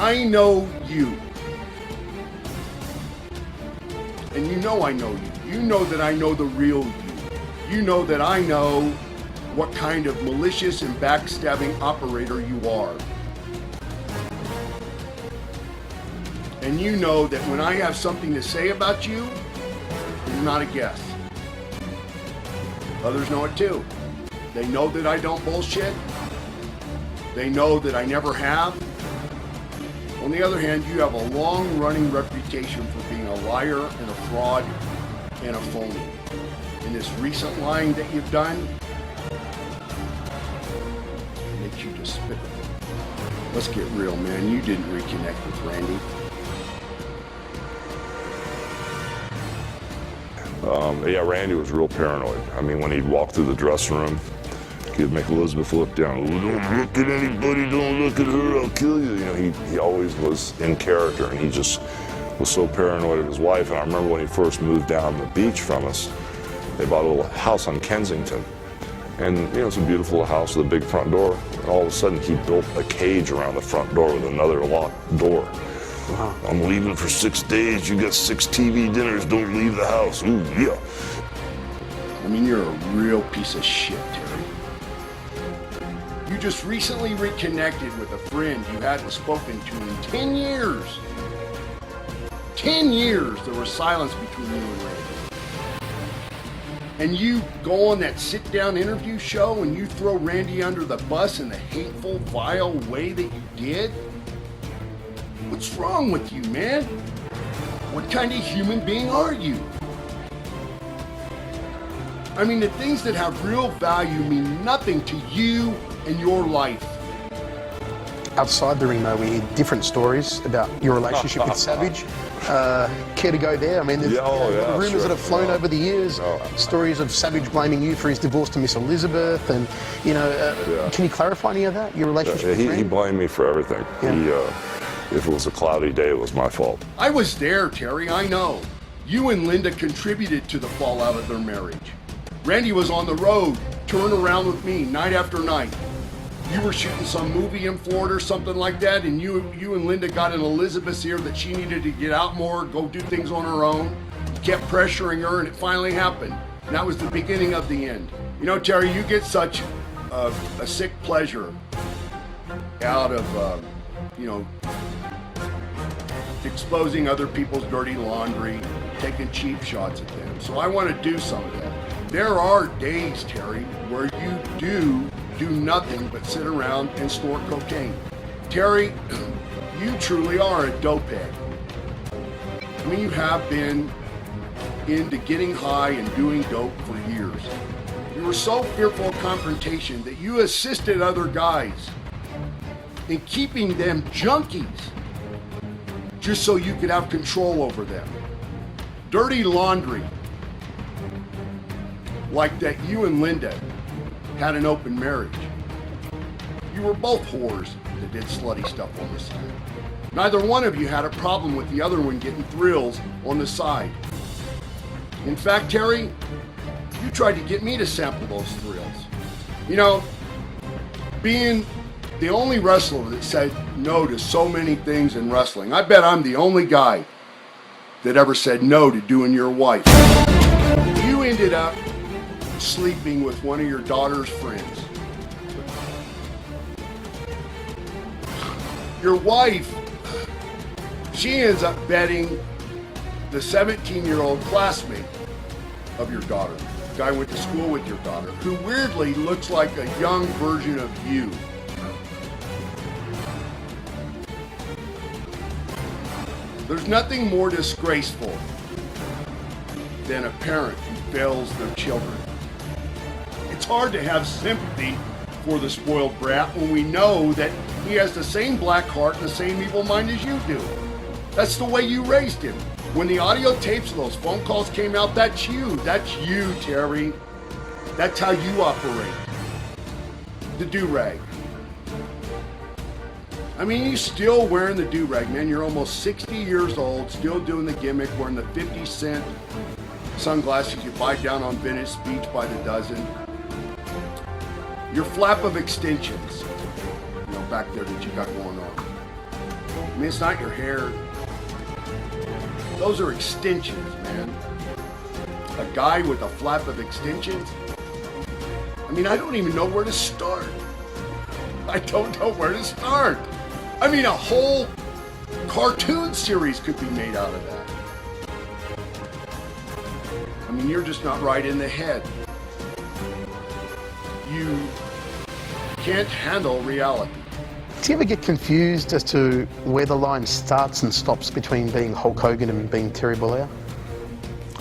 I know you. And you know I know you. You know that I know the real you. You know that I know what kind of malicious and backstabbing operator you are. And you know that when I have something to say about you, it's not a guess. Others know it too. They know that I don't bullshit. They know that I never have. On the other hand, you have a long-running reputation for being a liar and a fraud and a phony. And this recent lying that you've done makes you despicable. Let's get real, man. You didn't reconnect with Randy. Yeah, Randy was real paranoid. I mean, when he'd walk through the dressing room, he'd make Elizabeth look down. Don't look at anybody, don't look at her, I'll kill you. You know, he always was in character, and he just was so paranoid of his wife. And I remember when he first moved down the beach from us, they bought a little house on Kensington. And, you know, it's a beautiful house with a big front door. And all of a sudden, he built a cage around the front door with another locked door. Wow. I'm leaving for 6 days. You got 6 TV dinners. Don't leave the house. Ooh, yeah. I mean, you're a real piece of shit, Terry. You just recently reconnected with a friend you hadn't spoken to in 10 years. 10 years there was silence between you and Randy. And you go on that sit-down interview show and you throw Randy under the bus in the hateful, vile way that you did? What's wrong with you, man? What kind of human being are you? I mean, the things that have real value mean nothing to you and your life. Outside the ring, though, we hear different stories about your relationship with Savage. Care to go there? I mean, there's rumours that have flown over the years, stories of Savage blaming you for his divorce to Miss Elizabeth, and, you know, can you clarify any of that, your relationship with He blamed me for everything. Yeah. If it was a cloudy day, it was my fault. I was there, Terry, I know. You and Linda contributed to the fallout of their marriage. Randy was on the road, touring around with me night after night. You were shooting some movie in Florida or something like that, and you and Linda got in Elizabeth's ear that she needed to get out more, go do things on her own. You kept pressuring her, and it finally happened. And that was the beginning of the end. You know, Terry, you get such a sick pleasure out of, you know, exposing other people's dirty laundry, taking cheap shots at them. So I want to do some of that. There are days, Terry, where you do nothing but sit around and snort cocaine. Terry, you truly are a dopehead. I mean, you have been into getting high and doing dope for years. You were so fearful of confrontation that you assisted other guys in keeping them junkies just so you could have control over them. Dirty laundry like that you and Linda had an open marriage. You were both whores that did slutty stuff on the side. Neither one of you had a problem with the other one getting thrills on the side. In fact, Terry, you tried to get me to sample those thrills. You know, being the only wrestler that said no to so many things in wrestling, I bet I'm the only guy that ever said no to doing your wife. You ended up sleeping with one of your daughter's friends. Your wife, she ends up betting the 17-year-old classmate of your daughter, the guy went to school with your daughter, who weirdly looks like a young version of you. There's nothing more disgraceful than a parent who fails their children. It's hard to have sympathy for the spoiled brat when we know that he has the same black heart and the same evil mind as you do. That's the way you raised him. When the audio tapes of those phone calls came out, that's you. That's you, Terry. That's how you operate. The do-rag. I mean, you're still wearing the do-rag, man. You're almost 60 years old, still doing the gimmick, wearing the 50-cent sunglasses you buy down on Venice Beach by the dozen. Your flap of extensions, you know, back there that you got going on. I mean, it's not your hair. Those are extensions, man. A guy with a flap of extensions? I mean, I don't even know where to start. I don't know where to start. I mean, a whole cartoon series could be made out of that. I mean, you're just not right in the head. You can't handle reality. Do you ever get confused as to where the line starts and stops between being Hulk Hogan and being Terry Bollea?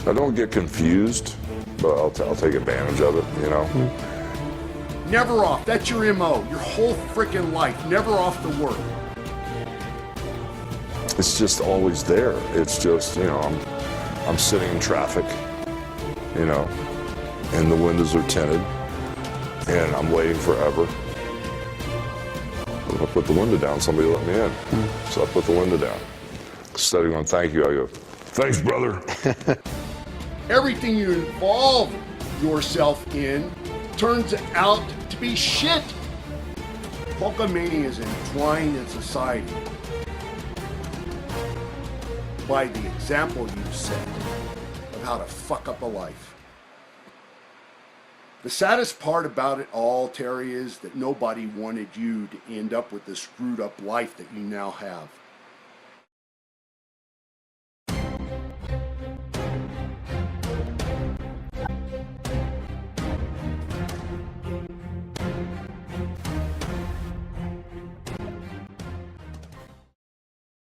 I don't get confused, but I'll take advantage of it, you know? Never off. That's your MO. Your whole freaking life. Never off the work. It's just always there. It's just, you know, I'm sitting in traffic, you know, and the windows are tinted, and I'm waiting forever. I put the window down, somebody let me in. So I put the window down. Instead of going, thank you, I go, thanks, brother. Everything you involve yourself in turns out to be shit. Hulkamania is entwined in society by the example you set of how to fuck up a life. The saddest part about it all, Terry, is that nobody wanted you to end up with the screwed up life that you now have.